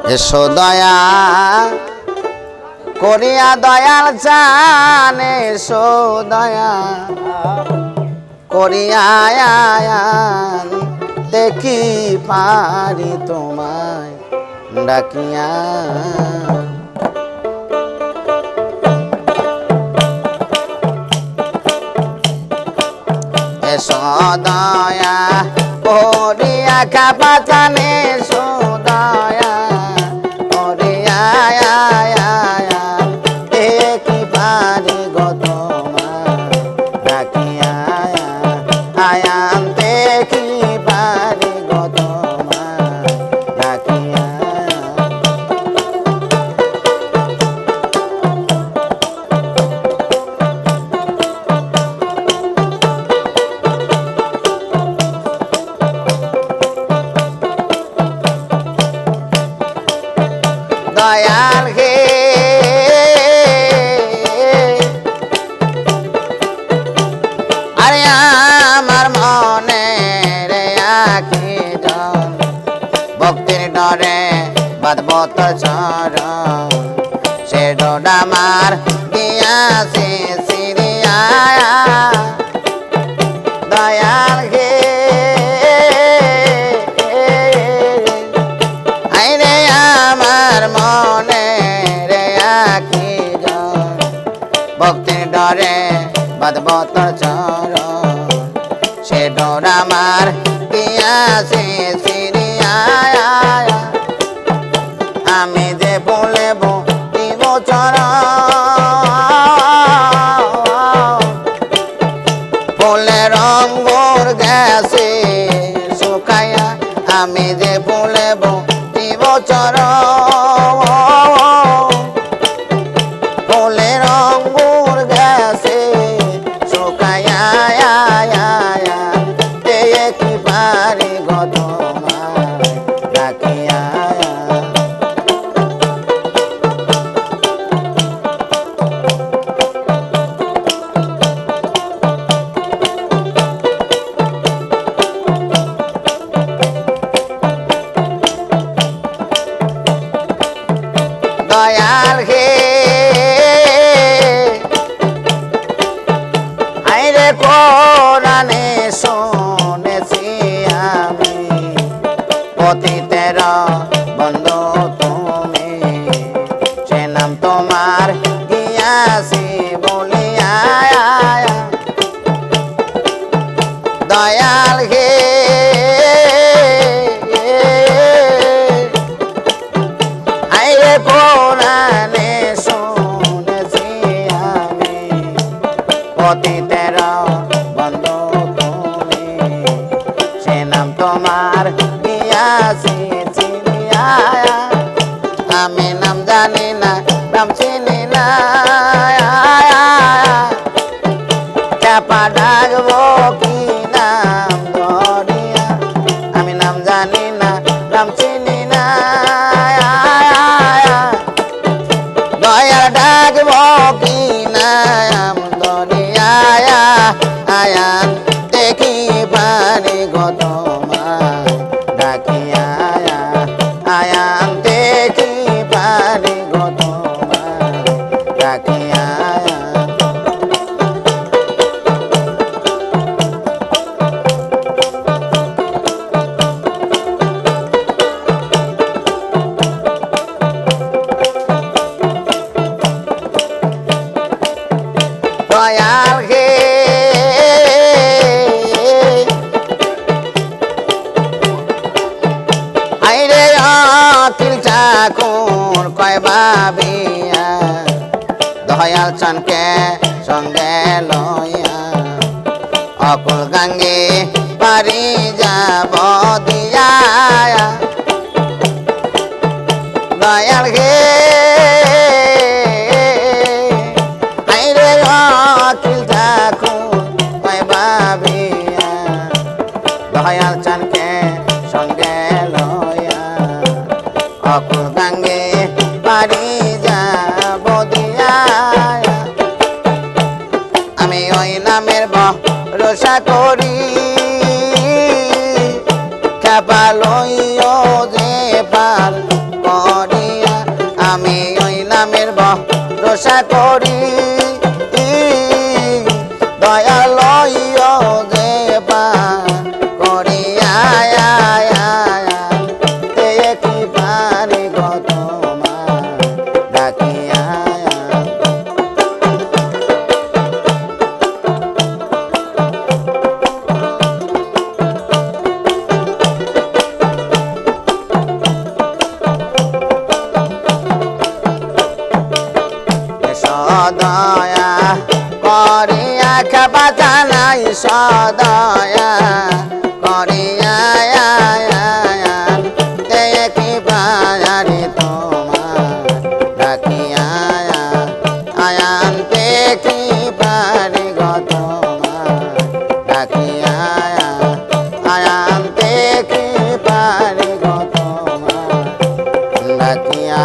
এসো দয়া করিয়া দয়াল চান এসো দয়া করিয়া দেখি পারি তোমায় ডাকিয়া এসো দয়া করিয়া কাপা চান এসো দয়া করিয়া দেখি পারি গো তোমায় ডাকিয়া আয়ান দেখি পারি গো তোমায় ডাকিয়া দয়াল হে আরে আমার মনে রে আখি জন ভক্তির ডরে বাদবত চরণ সে ডোডা মার দিয়াছে সিরিয়া দয়াল হে আইরে আমার মনে রে আখি জন ভক্তির ডরে বাদবত চরণ সে ডোর আমার দিয়াছে সিরিয়া আমি যে বলব দিব চরণ ফুলে রঙ্গর গেছে শুকাইয়া আমি যে বলব দিব চরণ ফুলে রঙ্গর গেছে শুকাইয়া দেখি পারি গো তোমায় ডাকিয়া দয়াল হে আইরে কোরআনে শুনেছি আমি পতিতের বন্ধু তুমি সে নাম তোমার গিয়াছি বলিয়া দয়াল হে আইরে কোরআনে শুনেছি আমি পতিতের বন্ধু তুমি সে নাম তোমার গিয়াছি চিনিয়া আমি নাম জানি না নাম চিনি না চাপা ডাকবো কি নাম ধরিয়া আমি নাম জানি না নাম চিনি না দয়া ডাকব কি নাম ধরিয়া আয়ান দেখি পারি গো তোমায় ডাকিয়া আয়ান দেখি পারি গো তোমায় ডাকিয়া দয়াল হে আইরে অকিল চাকুর কয় ভাবিয়া দয়াল চানকে সঙ্গে লইয়া অকুল গাঙ্গে পারি যাব দিয়া দয়াল হে আইরে অকিল চাকুর কয় ভাবিয়া দয়াল চানকে সঙ্গে লইয়া অকুল গাঙ্গে পারি যাব দিয়া আমি ওই নামের ভরসা করি খেপা লইও যে পাল ভরসা করি দয়ালয় যে পা করিয়া কি পারি গো তোমার ডাকিয়া সদয়া করিয়া খাবা জানাই সদয়া করিয়া কি পারি তোমার ডাকিয়া আয়ান্তে কি পারি গো তোমার ডাকিয়া আয়ান্তে কি পারি গো তোমার ডাকিয়া